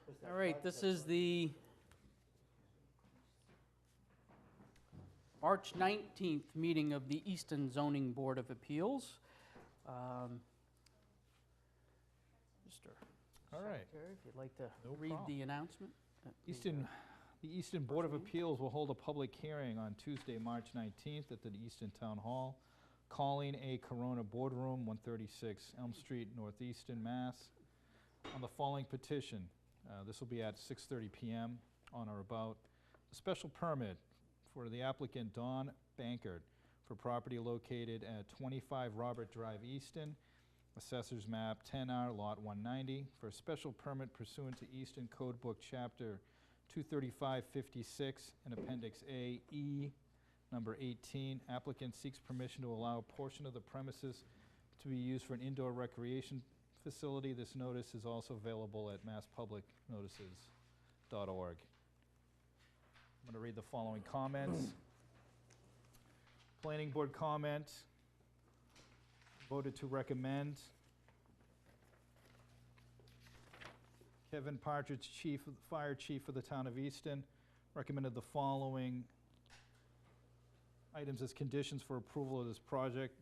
All right, this is the March 19th meeting of the Easton Zoning Board of Appeals. Mr. All right. Secretary, if you'd like to No read problem. the announcement. The Easton Board of First meeting. Appeals will hold a public hearing on Tuesday, March 19th at the Easton Town Hall, Colleen A. Corona Boardroom, 136 Elm Street, Northeastern, Mass, on the following petition. This will be at 6:30 p.m. on or about a special permit for the applicant Don Bankert for property located at 25 Robert Drive, Easton, Assessor's Map 10R, Lot 190, for a special permit pursuant to Easton Code Book Chapter 23556 and Appendix A, E, number 18. Applicant seeks permission to allow a portion of the premises to be used for an indoor recreation facility. This notice is also available at masspublicnotices.org. I'm going to read the following comments. Planning board comment. Voted to recommend. Kevin Partridge, Fire Chief of the Town of Easton, recommended the following items as conditions for approval of this project: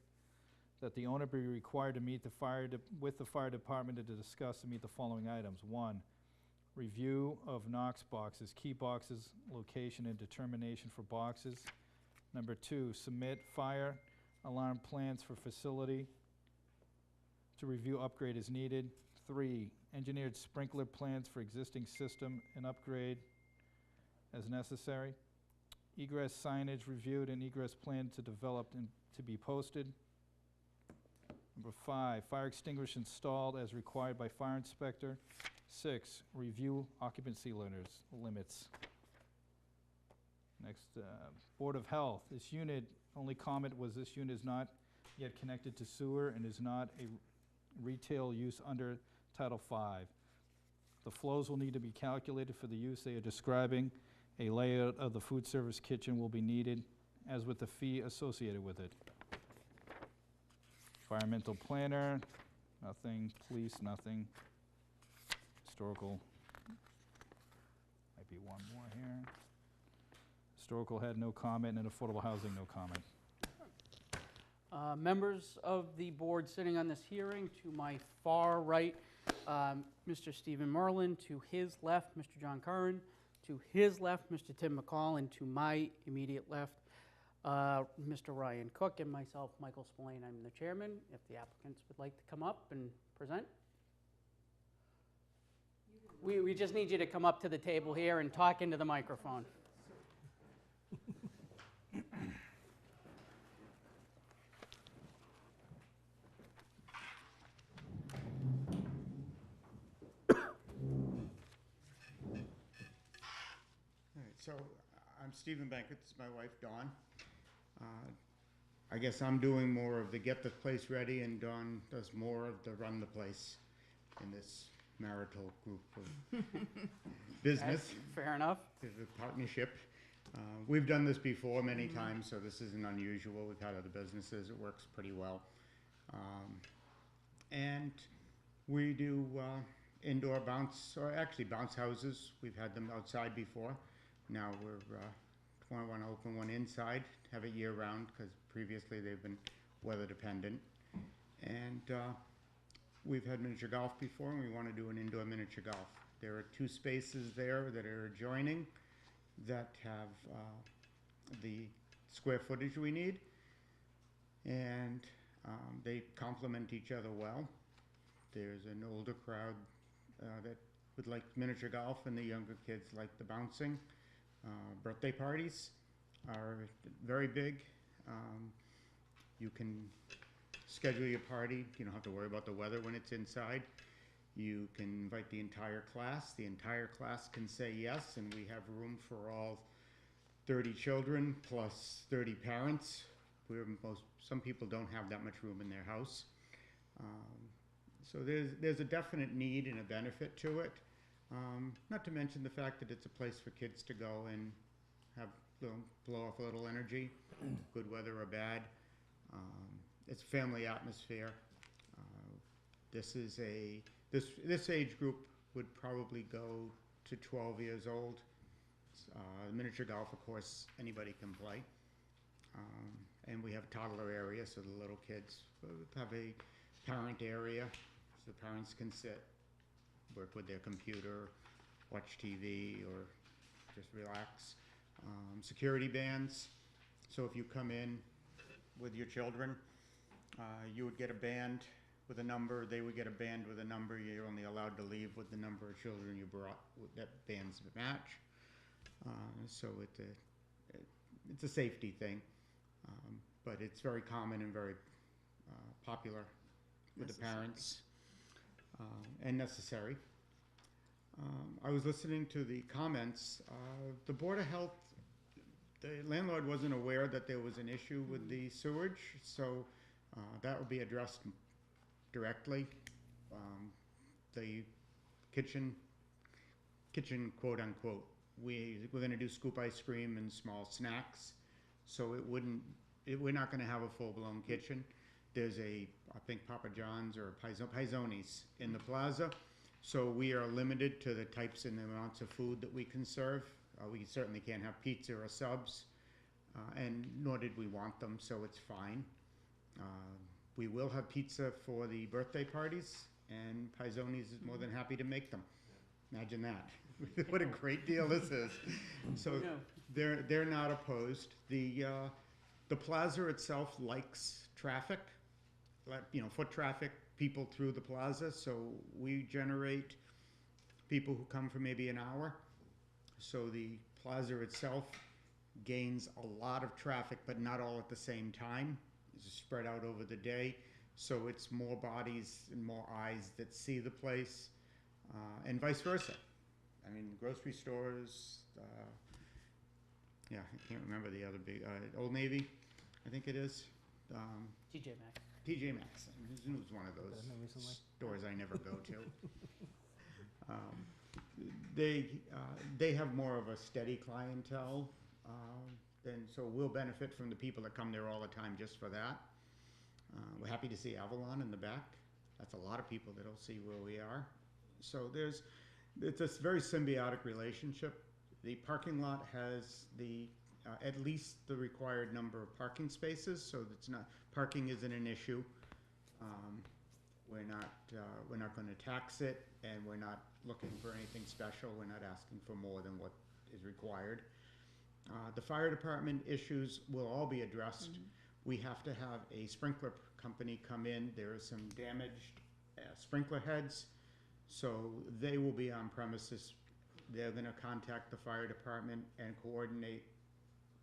that the owner be required to meet with the fire department to discuss and meet the following items. 1, review of Knox boxes, key boxes, location and determination for boxes. Number 2, submit fire alarm plans for facility to review upgrade as needed. 3, engineered sprinkler plans for existing system and upgrade as necessary. Egress signage reviewed and egress plan to develop and to be posted. Number 5, fire extinguisher installed as required by fire inspector. 6, review occupancy limits. Next, Board of Health. This unit, only comment was this unit is not yet connected to sewer and is not a retail use under Title V. The flows will need to be calculated for the use they are describing. A layout of the food service kitchen will be needed, as with the fee associated with it. Environmental planner, nothing. Police, nothing. Historical, might be one more here. Historical had no comment, and affordable housing, no comment. Members of the board sitting on this hearing, to my far right, Mr. Stephen Merlin, to his left, Mr. John Curran, to his left, Mr. Tim McCall, and to my immediate left, Mr. Ryan Cook, and myself, Michael Spillane. I'm the chairman. If the applicants would like to come up and present. We just need you to come up to the table here and talk into the microphone. So I'm Stephen Bankert, this is my wife Dawn. I guess I'm doing more of the get the place ready, and Dawn does more of the run the place in this marital group of business. Fair enough. It's a partnership. We've done this before many times, so this isn't unusual. We've had other businesses, it works pretty well. And we do indoor bounce, or actually bounce houses. We've had them outside before. Now we're want to open one inside, have it year round, because previously they've been weather dependent. And we've had miniature golf before, and we want to do an indoor miniature golf. There are 2 spaces there that are adjoining that have the square footage we need, and they complement each other well. There's an older crowd that would like miniature golf, and the younger kids like the bouncing. Birthday parties are very big. You can schedule your party. You don't have to worry about the weather when it's inside. You can invite the entire class. The entire class can say yes, and we have room for all 30 children plus 30 parents. Some people don't have that much room in their house. So there's a definite need and a benefit to it. Not to mention the fact that it's a place for kids to go and have blow off a little energy, good weather or bad. It's a family atmosphere. This age group would probably go to 12 years old. Miniature golf, of course, anybody can play. And we have a toddler area, so the little kids have a parent area, so parents can sit, work with their computer, watch TV, or just relax. Security bands, so if you come in with your children, you would get a band with a number, they would get a band with a number, you're only allowed to leave with the number of children you brought with that band's match. So it's a safety thing, but it's very common and very popular with the parents, and necessary. I was listening to the comments. The Board of Health, the landlord wasn't aware that there was an issue with the sewage, so that will be addressed directly. The kitchen quote unquote, we're going to do scoop ice cream and small snacks, so we're not going to have a full-blown kitchen. There's I think Papa John's or Pizzoni's in the plaza, so we are limited to the types and the amounts of food that we can serve. We certainly can't have pizza or subs, and nor did we want them, so it's fine. We will have pizza for the birthday parties, and Pizzoni's is more than happy to make them. Imagine that. What a great deal this is. So they're not opposed. The plaza itself likes traffic, foot traffic, people through the plaza. So we generate people who come for maybe an hour. So the plaza itself gains a lot of traffic, but not all at the same time. It's spread out over the day. So it's more bodies and more eyes that see the place, and vice versa. I mean, grocery stores, I can't remember the other big, Old Navy, I think it is. TJ Maxx. TJ Maxx, it was one of those stores I never go to. They have more of a steady clientele, and so we'll benefit from the people that come there all the time just for that. We're happy to see Avalon in the back. That's a lot of people that'll see where we are. So it's a very symbiotic relationship. The parking lot has at least the required number of parking spaces, so parking isn't an issue. We're not going to tax it, and we're not looking for anything special. We're not asking for more than what is required. The fire department issues will all be addressed. Mm-hmm. We have to have a sprinkler company come in. There are some damaged sprinkler heads, so they will be on premises. They're going to contact the fire department and coordinate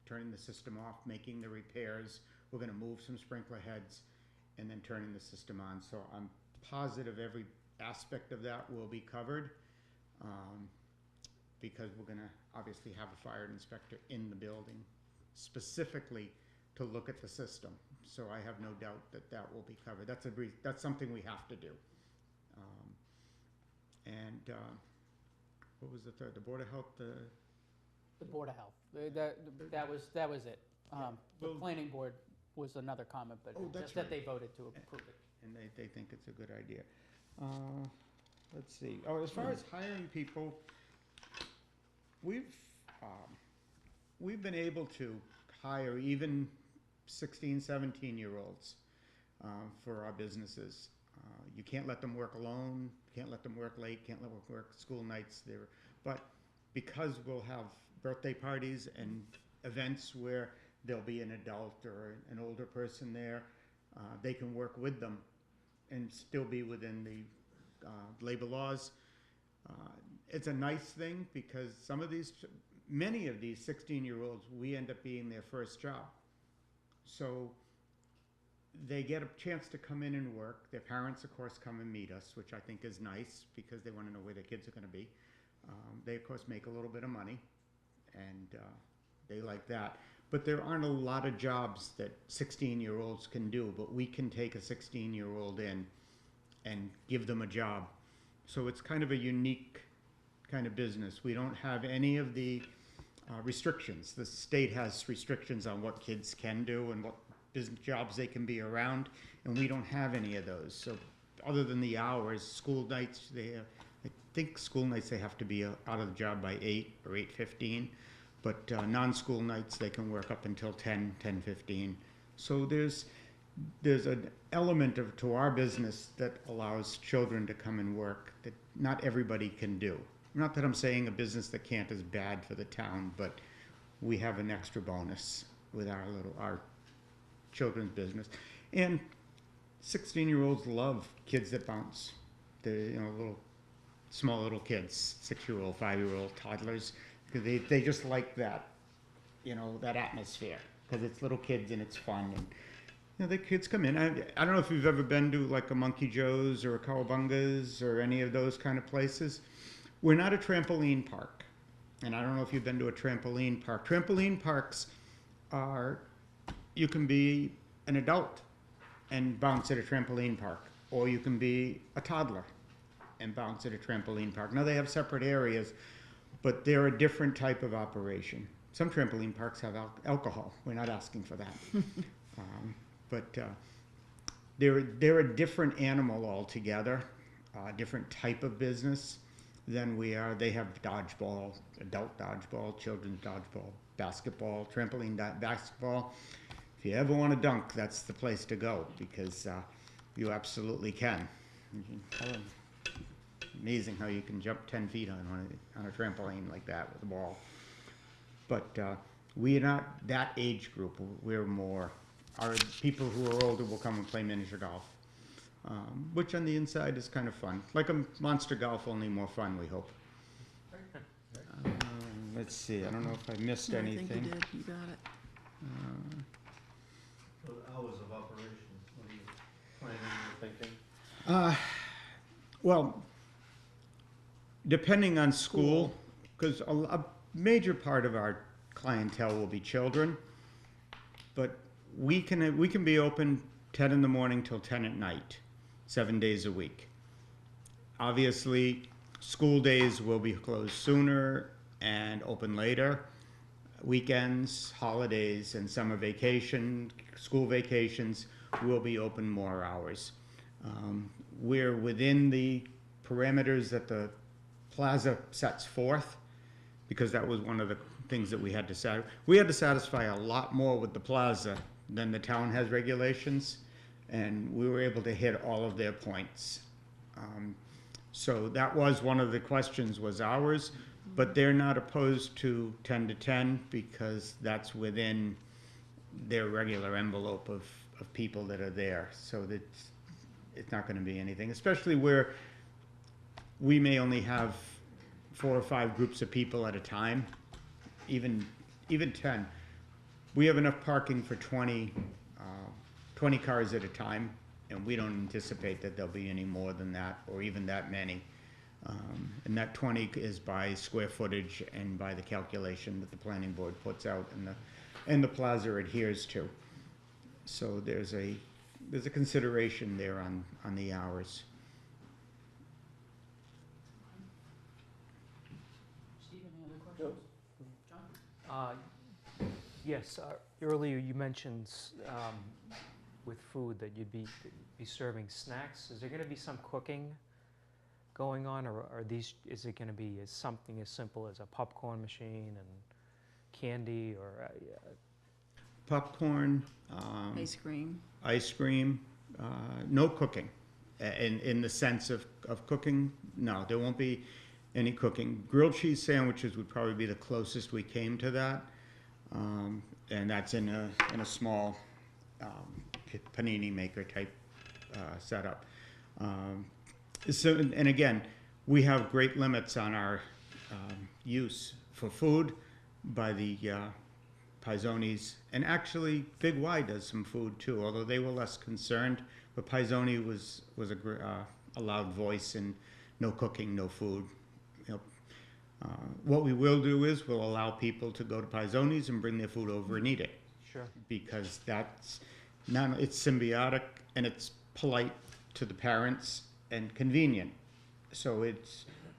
turning the system off, making the repairs. We're going to move some sprinkler heads and then turning the system on. So I'm positive every aspect of that will be covered, because we're going to obviously have a fire inspector in the building specifically to look at the system. So I have no doubt that will be covered. That's something we have to do. What was the third? The Board of Health. The Board of Health. That was it. The planning board was another comment, but just that they voted to approve it. And they think it's a good idea. Let's see. As far as hiring people, we've been able to hire even 16, 17-year-olds for our businesses. You can't let them work alone, can't let them work late, can't let them work school nights there. But because we'll have birthday parties and events where there'll be an adult or an older person there, they can work with them and still be within the labor laws. It's a nice thing because many of these 16-year-olds, we end up being their first job. So they get a chance to come in and work. Their parents, of course, come and meet us, which I think is nice because they want to know where their kids are going to be. They, of course, make a little bit of money, and they like that. But there aren't a lot of jobs that 16-year-olds can do, but we can take a 16-year-old in and give them a job. So it's kind of a unique kind of business. We don't have any of the restrictions. The state has restrictions on what kids can do and what business jobs they can be around, and we don't have any of those. So other than the hours, school nights, they have I think school nights, they have to be out of the job by 8 or 8:15, but non-school nights, they can work up until 10, 10:15. So there's an element to our business that allows children to come and work that not everybody can do. Not that I'm saying a business that can't is bad for the town, but we have an extra bonus with our children's business. And 16-year-olds love kids that bounce. They're, small little kids, 6-year-old, 5-year-old, toddlers, because they just like that, that atmosphere, because it's little kids and it's fun. And the kids come in. I don't know if you've ever been to like a Monkey Joe's or a Cowabunga's or any of those kind of places. We're not a trampoline park. And I don't know if you've been to a trampoline park. Trampoline parks you can be an adult and bounce at a trampoline park, or you can be a toddler and bounce at a trampoline park. Now they have separate areas, but they're a different type of operation. Some trampoline parks have alcohol. We're not asking for that. But they're a different animal altogether, different type of business than we are. They have dodgeball, adult dodgeball, children's dodgeball, basketball, trampoline basketball. If you ever want to dunk, that's the place to go, because you absolutely can. Amazing how you can jump 10 feet on a trampoline like that with a ball. But we're not that age group. We're more, our people who are older will come and play miniature golf, which on the inside is kind of fun. Like a monster golf, only more fun, we hope. Let's see, I don't know if I missed No, anything. I think you did, you got it. Hours of operation, what are you planning or thinking? Well, depending on school, because a major part of our clientele will be children, but we can be open 10 in the morning till 10 at night, 7 days a week. Obviously, school days will be closed sooner and open later. Weekends, holidays, and summer vacation, school vacations will be open more hours. We're within the parameters that the plaza sets forth, because that was one of the things that we had to satisfy. We had to satisfy a lot more with the plaza than the town has regulations, and we were able to hit all of their points. So that was one of the questions, was hours, but they're not opposed to 10 to 10 because that's within their regular envelope of people that are there. So it's not going to be anything, especially where we may only have 4 or 5 groups of people at a time, even 10. We have enough parking for 20 cars at a time, and we don't anticipate that there'll be any more than that, or even that many. And that 20 is by square footage and by the calculation that the planning board puts out and the plaza adheres to. So there's a consideration there on the hours. Steve, any other questions? John? Yes, earlier you mentioned with food that you'd be serving snacks. Is there going to be some cooking going on, or is it going to be something as simple as a popcorn machine and candy, or Popcorn, Ice cream. no cooking. In the sense of cooking, no, there won't be any cooking. Grilled cheese sandwiches would probably be the closest we came to that, and that's in a small panini maker type setup. So, and again, we have great limits on our use for food by the Paizonis, and actually Big Y does some food too, although they were less concerned. But Paizoni was a loud voice, and no cooking, no food. What we will do is we'll allow people to go to Paizoni's and bring their food over and eat it. Sure. Because it's symbiotic and it's polite to the parents and convenient. So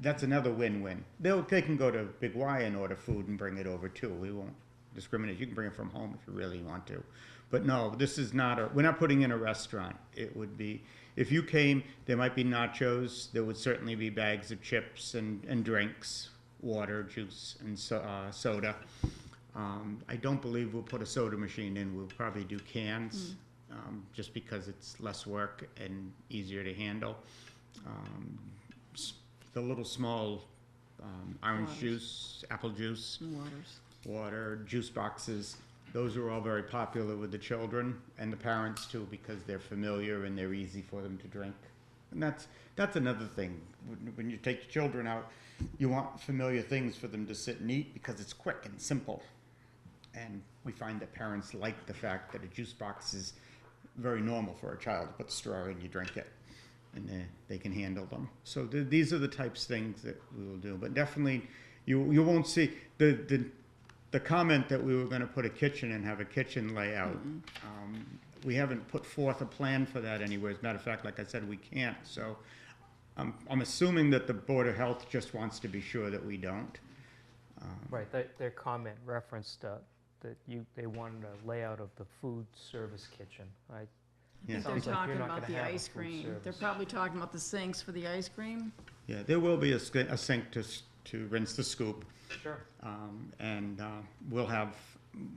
that's another win-win. They can go to Big Y and order food and bring it over too. We discriminate. You can bring it from home if you really want to. But no, this is not we're not putting in a restaurant. It would be, if you came, there might be nachos, there would certainly be bags of chips and drinks, water, juice, and soda. I don't believe we'll put a soda machine in. We'll probably do cans, just because it's less work and easier to handle. The little small orange Waters. juice, apple juice, Waters. water, juice boxes, those are all very popular with the children and the parents too, because they're familiar and they're easy for them to drink. And that's another thing. When you take children out, you want familiar things for them to sit and eat because it's quick and simple. And we find that parents like the fact that a juice box is very normal for a child to put the straw in, you drink it, and they can handle them. So these are the types of things that we will do. But definitely, you won't see the comment that we were going to put a kitchen and have a kitchen layout. We haven't put forth a plan for that anywhere. As a matter of fact, like I said, we can't. So I'm assuming that the Board of Health just wants to be sure that we don't. Right, their comment referenced that they wanted a layout of the food service kitchen. Yeah. They're Sounds like you're talking not about gonna the have a ice food cream. They're service. probably talking about the sinks for the ice cream. Yeah, there will be a sink to rinse the scoop, Sure. and we'll have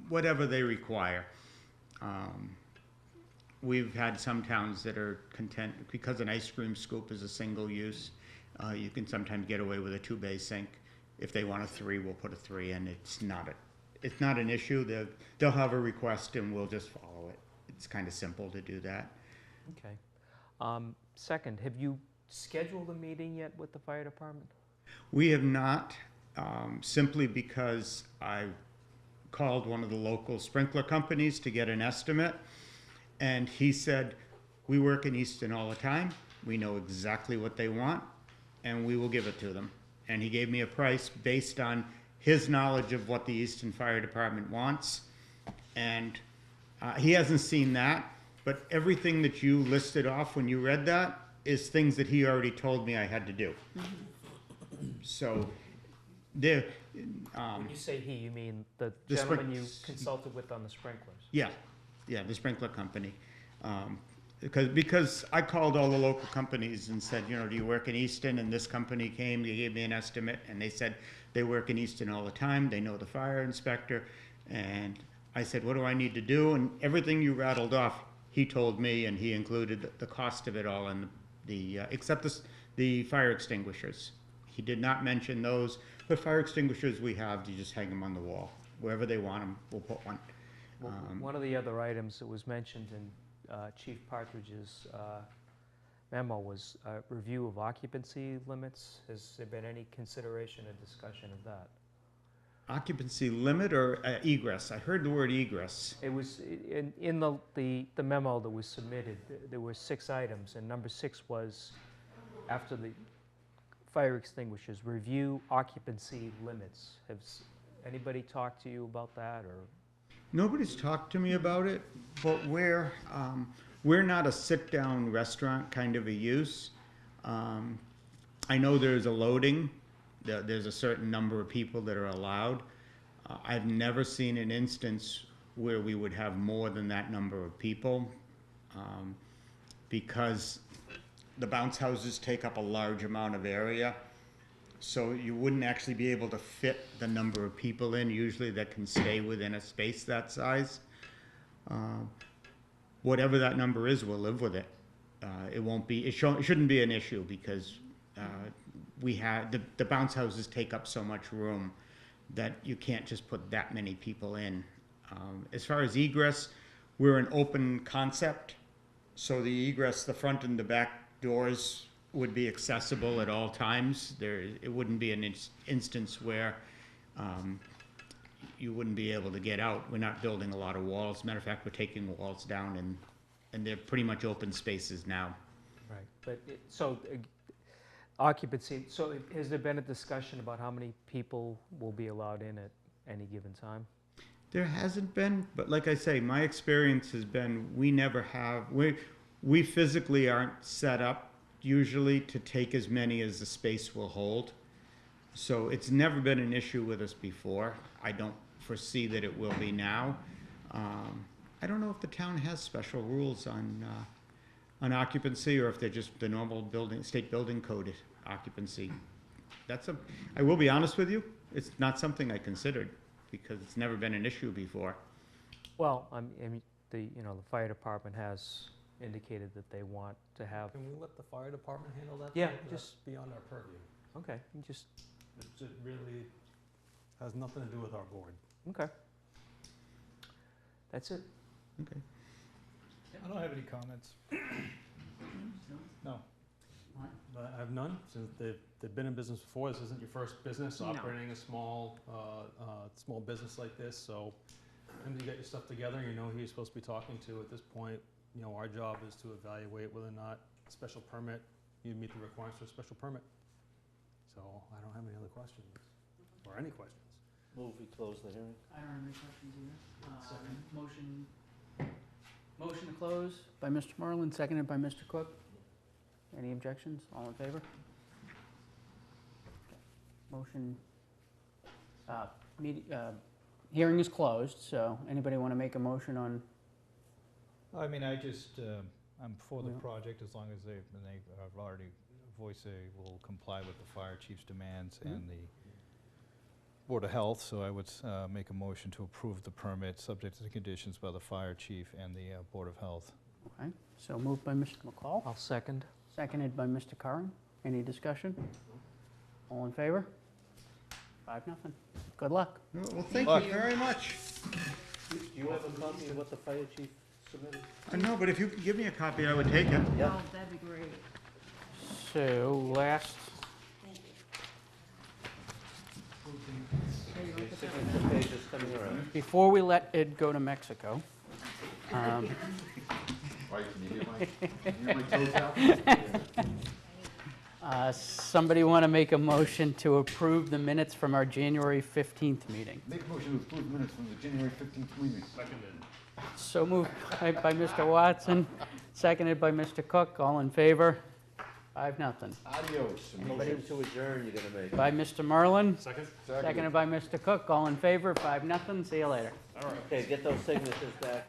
whatever they require. We've had some towns that are content, because an ice cream scoop is a single use, you can sometimes get away with a 2-bay sink. If they want a 3, we'll put a 3 in. It's not an issue. They'll have a request and we'll just follow it. It's kind of simple to do that. Okay. Second, have you scheduled a meeting yet with the fire department? We have not, simply because I called one of the local sprinkler companies to get an estimate, and he said, we work in Easton all the time. We know exactly what they want, and we will give it to them. And he gave me a price based on his knowledge of what the Easton Fire Department wants. And he hasn't seen that, but everything that you listed off when you read that is things that he already told me I had to do. So, there, When you say he, you mean the The gentleman you consulted with on the sprinklers? yeah, the sprinkler company. Because I called all the local companies and said, do you work in Easton? And this company came, they gave me an estimate, and they said they work in Easton all the time, they know the fire inspector. And I said, what do I need to do? And everything you rattled off, he told me, and he included the cost of it all, and except the fire extinguishers. He did not mention those, but fire extinguishers we have, you just hang them on the wall. Wherever they want them, we'll put one. Well, one of the other items that was mentioned in Chief Partridge's memo was review of occupancy limits. Has there been any consideration or discussion of that? Occupancy limit or egress? I heard the word egress. It was in the memo that was submitted, there were 6 items, and number 6 was, after the fire extinguishers, review occupancy limits. Has anybody talked to you about that, or? Nobody's talked to me about it, but we're not a sit-down restaurant kind of a use. I know there's a loading. There's a certain number of people that are allowed. I've never seen an instance where we would have more than that number of people, because the bounce houses take up a large amount of area. So you wouldn't actually be able to fit the number of people in usually that can stay within a space that size. Whatever that number is, we'll live with it. It shouldn't be an issue, because we have, the bounce houses take up so much room that you can't just put that many people in. As far as egress, we're an open concept, so the egress, the front and the back doors would be accessible at all times. It wouldn't be an instance where you wouldn't be able to get out. We're not building a lot of walls. Matter of fact, we're taking walls down, and they're pretty much open spaces now. Right, but, occupancy, so has there been a discussion about how many people will be allowed in at any given time? There hasn't been, but like I say, my experience has been we physically aren't set up usually to take as many as the space will hold. So it's never been an issue with us before. I don't foresee that it will be now. I don't know if the town has special rules on occupancy, or if they're just the normal building, state building code occupancy. I will be honest with you, it's not something I considered, because it's never been an issue before. Well, I mean, the fire department has indicated that they want to have, Can we let the fire department handle that? Yeah, though? That's just- beyond our purview. okay, you just, It really has nothing to do with our board. okay. That's it. Okay. I don't have any comments. No. But I have none, since they've been in business before. This isn't your first business No. operating a small business like this, so when you get your stuff together, you know who you're supposed to be talking to. At this point, our job is to evaluate whether or not a special permit, you meet the requirements for a special permit. So I don't have any other questions, or any questions. Move we close the hearing. I don't have any questions either. Motion to close by Mr. Merlin, seconded by Mr. Cook. Any objections? All in favor? Okay. Motion, hearing is closed, so anybody want to make a motion on, I mean, I'm for the Yeah. project as long as they have already voiced they will comply with the fire chief's demands and the Board of Health, so I would make a motion to approve the permit, subject to the conditions by the fire chief and the Board of Health. okay, so moved by Mr. McCall, I'll second. seconded by Mr. Curran. Any discussion? All in favor? 5-0. Good luck. Well, thank Look. you very much. Do you have a copy of what the fire chief submitted? I know, but if you could give me a copy, I would take it. Yeah. Oh, that'd be great. So, last, Okay, signature page is coming around. before we let Ed go to Mexico, Right, can you hear my toe tap? somebody want to make a motion to approve the minutes from our January 15th meeting? Make a motion to approve minutes from the January 15th meeting. So moved by Mr. Watson, seconded by Mr. Cook. All in favor? 5-0. Adios. Motion to adjourn you're gonna make. By Mr. Merlin, Second? seconded by Mr. Cook. All in favor? 5-0. See you later. Okay, get those signatures back.